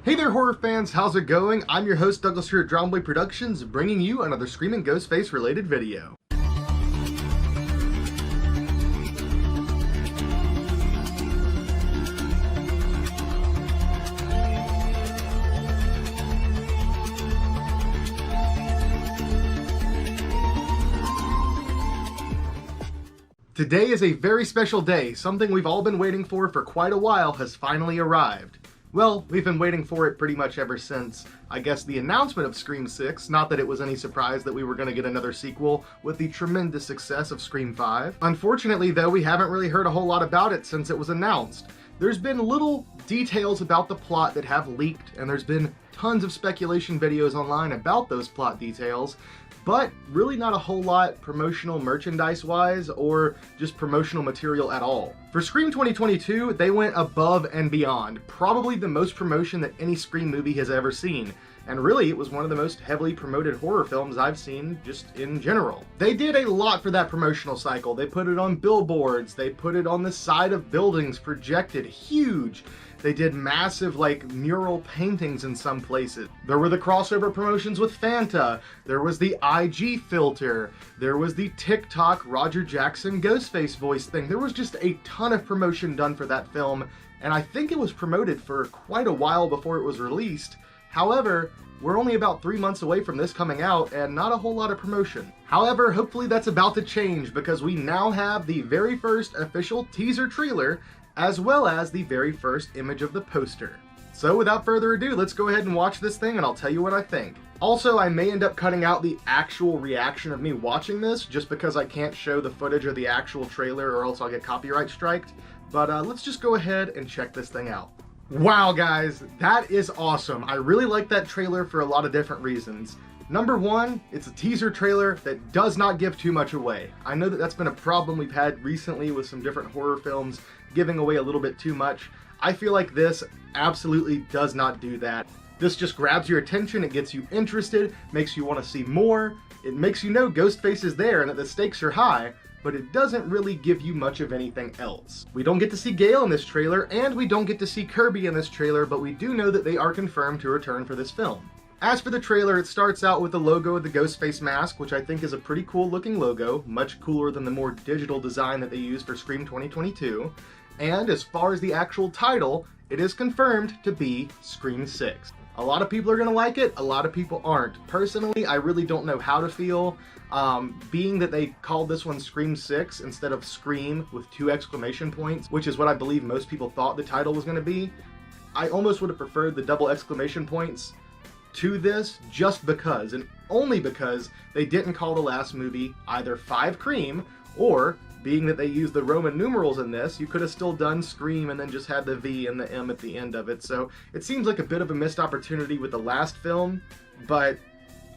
Hey there, horror fans, how's it going? I'm your host, Douglas here at Drownboy Productions, bringing you another Screaming Ghostface related video. Today is a very special day. Something we've all been waiting for quite a while has finally arrived. Well, we've been waiting for it pretty much ever since, I guess, the announcement of Scream 6, not that it was any surprise that we were going to get another sequel with the tremendous success of Scream 5. Unfortunately, though, we haven't really heard a whole lot about it since it was announced. There's been little details about the plot that have leaked, and there's been tons of speculation videos online about those plot details, but really not a whole lot promotional merchandise-wise or just promotional material at all. For Scream 2022, they went above and beyond, probably the most promotion that any Scream movie has ever seen. And really, it was one of the most heavily promoted horror films I've seen just in general. They did a lot for that promotional cycle. They put it on billboards, they put it on the side of buildings, projected huge. They did massive, mural paintings in some places. There were the crossover promotions with Fanta. There was the IG filter. There was the TikTok Roger Jackson Ghostface voice thing. There was just a ton of promotion done for that film, and I think it was promoted for quite a while before it was released. However, we're only about 3 months away from this coming out, and not a whole lot of promotion. However, hopefully that's about to change, because we now have the very first official teaser trailer, as well as the very first image of the poster. So without further ado, let's go ahead and watch this thing and I'll tell you what I think. Also, I may end up cutting out the actual reaction of me watching this, just because I can't show the footage of the actual trailer or else I'll get copyright striked. But let's just go ahead and check this thing out. Wow guys, that is awesome. I really like that trailer for a lot of different reasons. Number one, it's a teaser trailer that does not give too much away. I know that that's been a problem we've had recently with some different horror films giving away a little bit too much. I feel like this absolutely does not do that. This just grabs your attention, it gets you interested, makes you want to see more, it makes you know Ghostface is there and that the stakes are high, but it doesn't really give you much of anything else. We don't get to see Gale in this trailer, and we don't get to see Kirby in this trailer, but we do know that they are confirmed to return for this film. As for the trailer, it starts out with the logo of the Ghostface mask, which I think is a pretty cool looking logo, much cooler than the more digital design that they used for Scream 2022. And as far as the actual title, it is confirmed to be Scream 6. A lot of people are going to like it, a lot of people aren't. Personally, I really don't know how to feel. Being that they called this one Scream 6 instead of Scream with 2 exclamation points, which is what I believe most people thought the title was going to be, I almost would have preferred the double exclamation points to this, just because, and only because, they didn't call the last movie either 5 Cream, or, being that they used the Roman numerals in this, you could have still done Scream and then just had the V and the M at the end of it. So it seems like a bit of a missed opportunity with the last film, but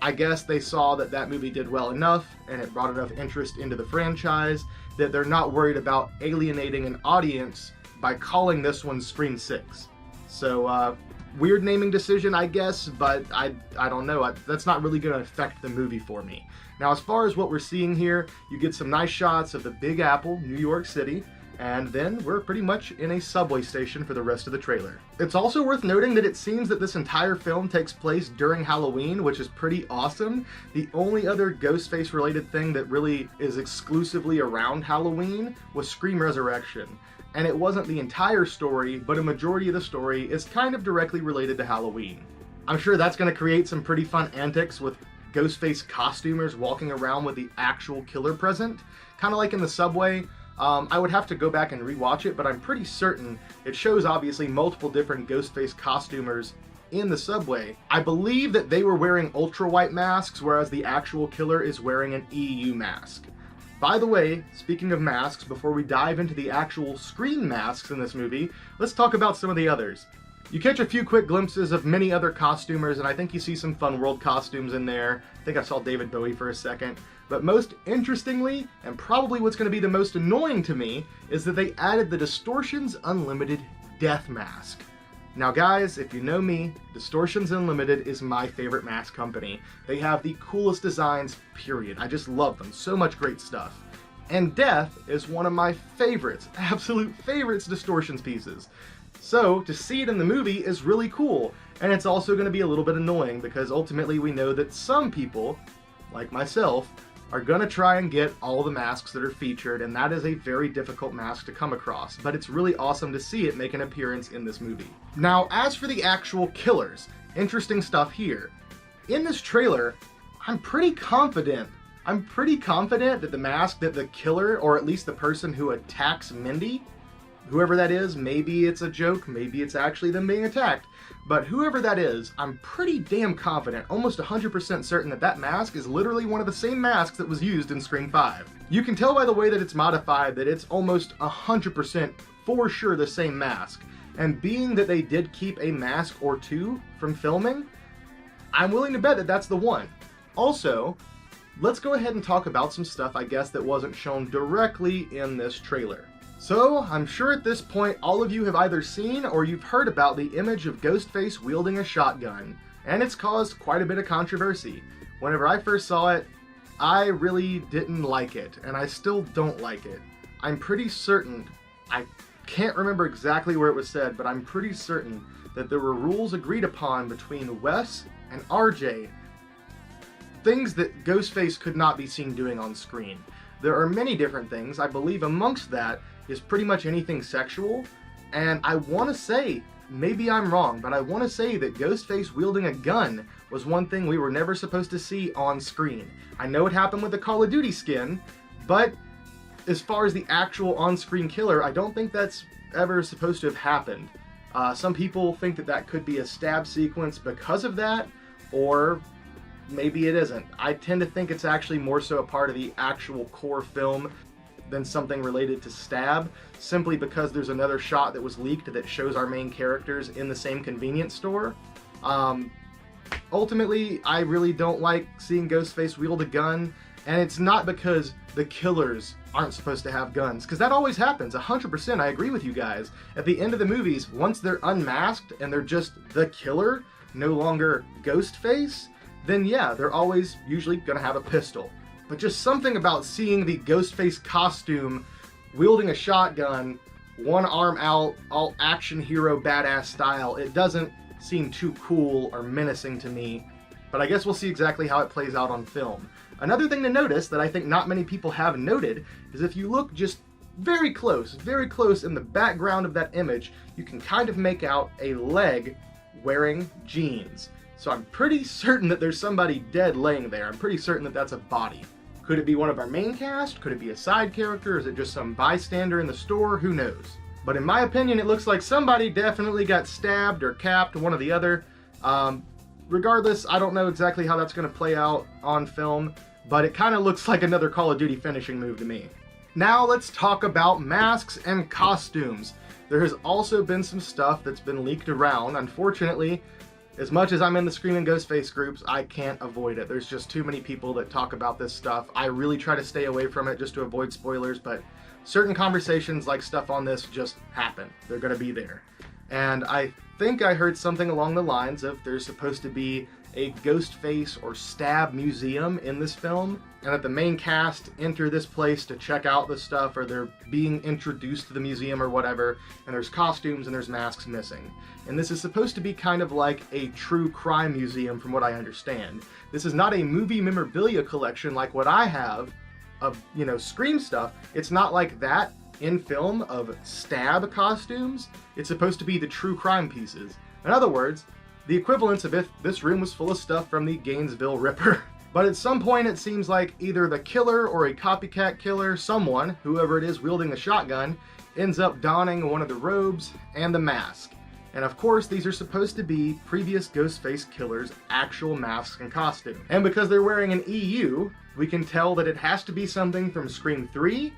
I guess they saw that that movie did well enough and it brought enough interest into the franchise that they're not worried about alienating an audience by calling this one Scream 6. So, weird naming decision, I guess, but I don't know. That's not really going to affect the movie for me. Now, as far as what we're seeing here, you get some nice shots of the Big Apple, New York City, and then we're pretty much in a subway station for the rest of the trailer. It's also worth noting that it seems that this entire film takes place during Halloween, which is pretty awesome. The only other Ghostface related thing that really is exclusively around Halloween was Scream Resurrection. And it wasn't the entire story, but a majority of the story is kind of directly related to Halloween. I'm sure that's going to create some pretty fun antics with Ghostface costumers walking around with the actual killer present. Kind of like in the subway. I would have to go back and rewatch it, but I'm pretty certain it shows obviously multiple different Ghostface costumers in the subway. I believe that they were wearing ultra white masks, whereas the actual killer is wearing an EU mask. By the way, speaking of masks, before we dive into the actual Scream masks in this movie, let's talk about some of the others. You catch a few quick glimpses of many other costumers, and I think you see some Fun World costumes in there. I think I saw David Bowie for a second. But most interestingly, and probably what's going to be the most annoying to me, is that they added the Distortions Unlimited Death Mask. Now guys, if you know me, Distortions Unlimited is my favorite mask company. They have the coolest designs, period. I just love them. So much great stuff. And Death is one of my favorites, absolute favorites Distortions pieces. So to see it in the movie is really cool, and it's also going to be a little bit annoying because ultimately we know that some people, like myself, are going to try and get all the masks that are featured, and that is a very difficult mask to come across, but it's really awesome to see it make an appearance in this movie. Now, as for the actual killers, interesting stuff here. In this trailer, I'm pretty confident that the mask that the killer, or at least the person who attacks Mindy, whoever that is, maybe it's a joke, maybe it's actually them being attacked, but whoever that is, I'm pretty damn confident, almost 100% certain that that mask is literally one of the same masks that was used in Scream 5. You can tell by the way that it's modified that it's almost 100% for sure the same mask, and being that they did keep a mask or two from filming, I'm willing to bet that that's the one. Also, let's go ahead and talk about some stuff, I guess, that wasn't shown directly in this trailer. So, I'm sure at this point all of you have either seen or you've heard about the image of Ghostface wielding a shotgun, and it's caused quite a bit of controversy. Whenever I first saw it, I really didn't like it, and I still don't like it. I'm pretty certain, I can't remember exactly where it was said, but I'm pretty certain that there were rules agreed upon between Wes and RJ, things that Ghostface could not be seen doing on screen. There are many different things. I believe amongst that is pretty much anything sexual, and I want to say, maybe I'm wrong, but I want to say that Ghostface wielding a gun was one thing we were never supposed to see on screen. I know it happened with the Call of Duty skin, but as far as the actual on-screen killer, I don't think that's ever supposed to have happened. Some people think that that could be a stab sequence because of that, or maybe it isn't. I tend to think it's actually more so a part of the actual core film than something related to stab, simply because there's another shot that was leaked that shows our main characters in the same convenience store. Ultimately, I really don't like seeing Ghostface wield a gun, and it's not because the killers aren't supposed to have guns, because that always happens, 100%, I agree with you guys. At the end of the movies, once they're unmasked and they're just the killer, no longer Ghostface, then yeah, they're always usually gonna have a pistol. But just something about seeing the Ghostface costume wielding a shotgun, one arm out, all action hero badass style, it doesn't seem too cool or menacing to me. But I guess we'll see exactly how it plays out on film. Another thing to notice that I think not many people have noted is if you look just very close in the background of that image, you can kind of make out a leg wearing jeans. So I'm pretty certain that there's somebody dead laying there. I'm pretty certain that that's a body. Could it be one of our main cast? Could it be a side character? Is it just some bystander in the store? Who knows? But in my opinion, it looks like somebody definitely got stabbed or capped, one or the other. Regardless, I don't know exactly how that's going to play out on film, but it kind of looks like another Call of Duty finishing move to me. Now let's talk about masks and costumes. There has also been some stuff that's been leaked around. Unfortunately, as much as I'm in the Screaming Ghostface groups, I can't avoid it. There's just too many people that talk about this stuff. I really try to stay away from it just to avoid spoilers, but certain conversations like stuff on this just happen. They're going to be there. And I think I heard something along the lines of there's supposed to be a Ghostface or stab museum in this film, and that the main cast enter this place to check out the stuff, or they're being introduced to the museum or whatever, and there's costumes and there's masks missing. And this is supposed to be kind of like a true crime museum from what I understand. This is not a movie memorabilia collection like what I have of, Scream stuff. It's not like that in film of stab costumes. It's supposed to be the true crime pieces. In other words, the equivalence of if this room was full of stuff from the Gainesville Ripper. But at some point it seems like either the killer or a copycat killer, someone, whoever it is wielding the shotgun, ends up donning one of the robes and the mask. And of course these are supposed to be previous Ghostface killers' actual masks and costume. And because they're wearing an EU, we can tell that it has to be something from Scream 3,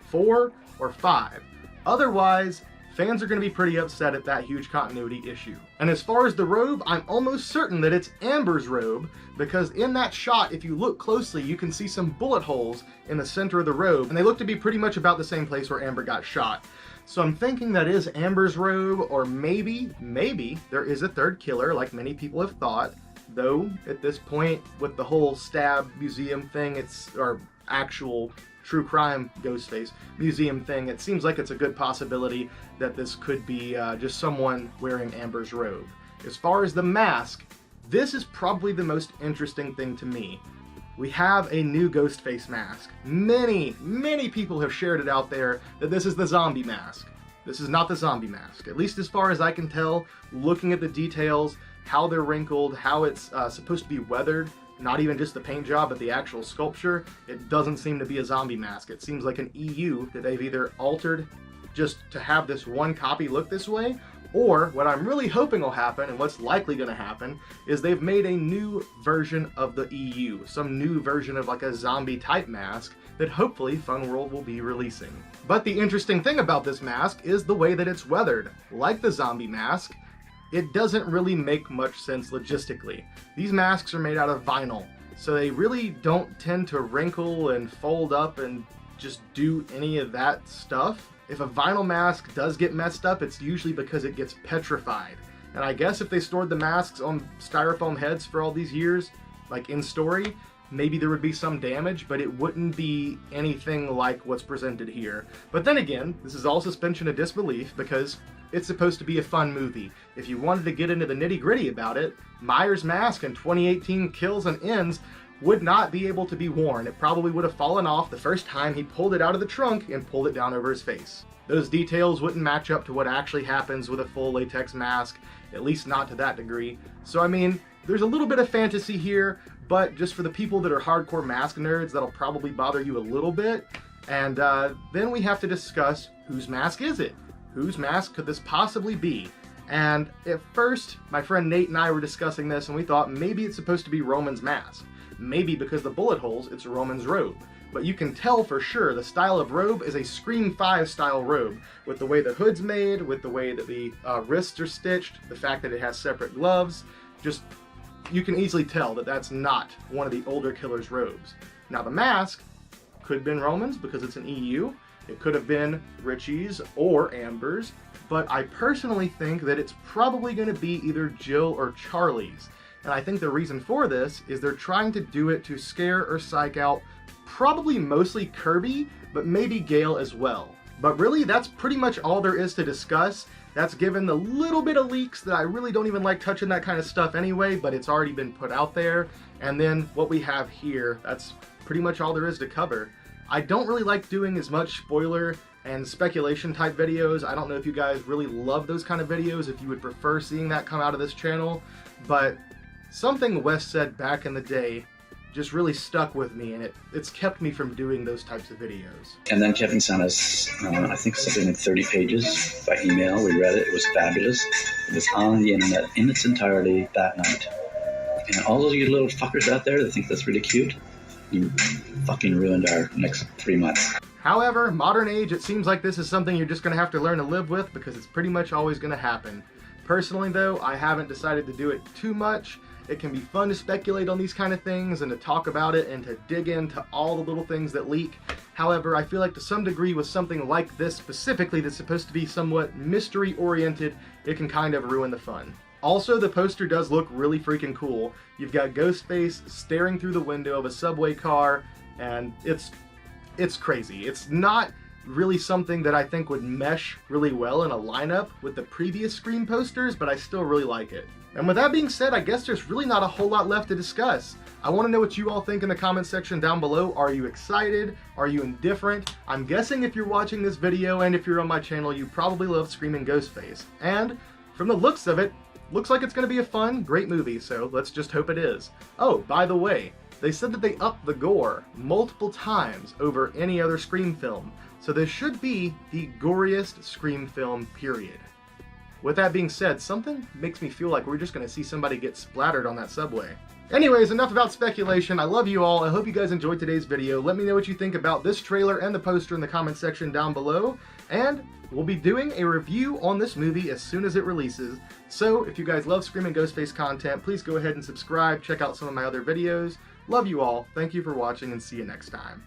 4, or 5. Otherwise, fans are going to be pretty upset at that huge continuity issue. And as far as the robe, I'm almost certain that it's Amber's robe, because in that shot, if you look closely, you can see some bullet holes in the center of the robe, and they look to be pretty much about the same place where Amber got shot. So I'm thinking that is Amber's robe, or maybe there is a third killer, like many people have thought, though at this point, with the whole stab museum thing, or actual true crime Ghostface museum thing, it seems like it's a good possibility that this could be just someone wearing Amber's robe. As far as the mask, this is probably the most interesting thing to me. We have a new Ghostface mask. Many people have shared it out there that this is the zombie mask. This is not the zombie mask, at least as far as I can tell, looking at the details, how they're wrinkled, how it's supposed to be weathered, not even just the paint job, but the actual sculpture. It doesn't seem to be a zombie mask. It seems like an EU that they've either altered just to have this one copy look this way, or what I'm really hoping will happen, and what's likely going to happen, is they've made a new version of the EU, some new version of like a zombie type mask that hopefully Funworld will be releasing. But the interesting thing about this mask is the way that it's weathered. Like the zombie mask, it doesn't really make much sense logistically. These masks are made out of vinyl, so they really don't tend to wrinkle and fold up and just do any of that stuff. If a vinyl mask does get messed up, it's usually because it gets petrified. And I guess if they stored the masks on styrofoam heads for all these years, like in story, maybe there would be some damage, but it wouldn't be anything like what's presented here. But then again, this is all suspension of disbelief because it's supposed to be a fun movie. If you wanted to get into the nitty-gritty about it, Myers' mask in 2018 Kills and Ends would not be able to be worn. It probably would have fallen off the first time he pulled it out of the trunk and pulled it down over his face. Those details wouldn't match up to what actually happens with a full latex mask, at least not to that degree. So I mean, there's a little bit of fantasy here, but just for the people that are hardcore mask nerds, that'll probably bother you a little bit. And then we have to discuss, whose mask is it? Whose mask could this possibly be? And at first, my friend Nate and I were discussing this, and we thought maybe it's supposed to be Roman's mask. Maybe because the bullet holes, it's Roman's robe. But you can tell for sure the style of robe is a Scream 5 style robe, with the way the hood's made, with the way that the wrists are stitched, the fact that it has separate gloves. Just, you can easily tell that that's not one of the older killer's robes. Now the mask could have been Roman's because it's an EU. It could have been Richie's or Amber's, but I personally think that it's probably going to be either Jill or Charlie's. And I think the reason for this is they're trying to do it to scare or psych out probably mostly Kirby, but maybe Gale as well. But really, that's pretty much all there is to discuss. That's given the little bit of leaks that I really don't even like touching that kind of stuff anyway, but it's already been put out there. And then what we have here, that's pretty much all there is to cover. I don't really like doing as much spoiler and speculation type videos. I don't know if you guys really love those kind of videos, if you would prefer seeing that come out of this channel, but something Wes said back in the day just really stuck with me, and it's kept me from doing those types of videos. And then Kevin sent us, I think something like 30 pages by email. We read it. It was fabulous. It was on the internet in its entirety that night. And all of you little fuckers out there that think that's really cute, you fucking ruined our next 3 months. However, modern age, it seems like this is something you're just going to have to learn to live with because it's pretty much always going to happen. Personally though, I haven't decided to do it too much. It can be fun to speculate on these kind of things and to talk about it and to dig into all the little things that leak. However, I feel like to some degree with something like this specifically that's supposed to be somewhat mystery oriented, it can kind of ruin the fun. Also, the poster does look really freaking cool. You've got Ghostface staring through the window of a subway car, and it's crazy. It's not really something that I think would mesh really well in a lineup with the previous Scream posters, but I still really like it. And with that being said, I guess there's really not a whole lot left to discuss. I want to know what you all think in the comment section down below. Are you excited? Are you indifferent? I'm guessing if you're watching this video and if you're on my channel, you probably love Screaming Ghostface. And from the looks of it, looks like it's going to be a fun, great movie, so let's just hope it is. Oh, by the way, they said that they upped the gore multiple times over any other Scream film, so this should be the goriest Scream film, period. With that being said, something makes me feel like we're just going to see somebody get splattered on that subway. Anyways, enough about speculation. I love you all. I hope you guys enjoyed today's video. Let me know what you think about this trailer and the poster in the comment section down below. And we'll be doing a review on this movie as soon as it releases. So if you guys love Screaming Ghostface content, please go ahead and subscribe. Check out some of my other videos. Love you all. Thank you for watching and see you next time.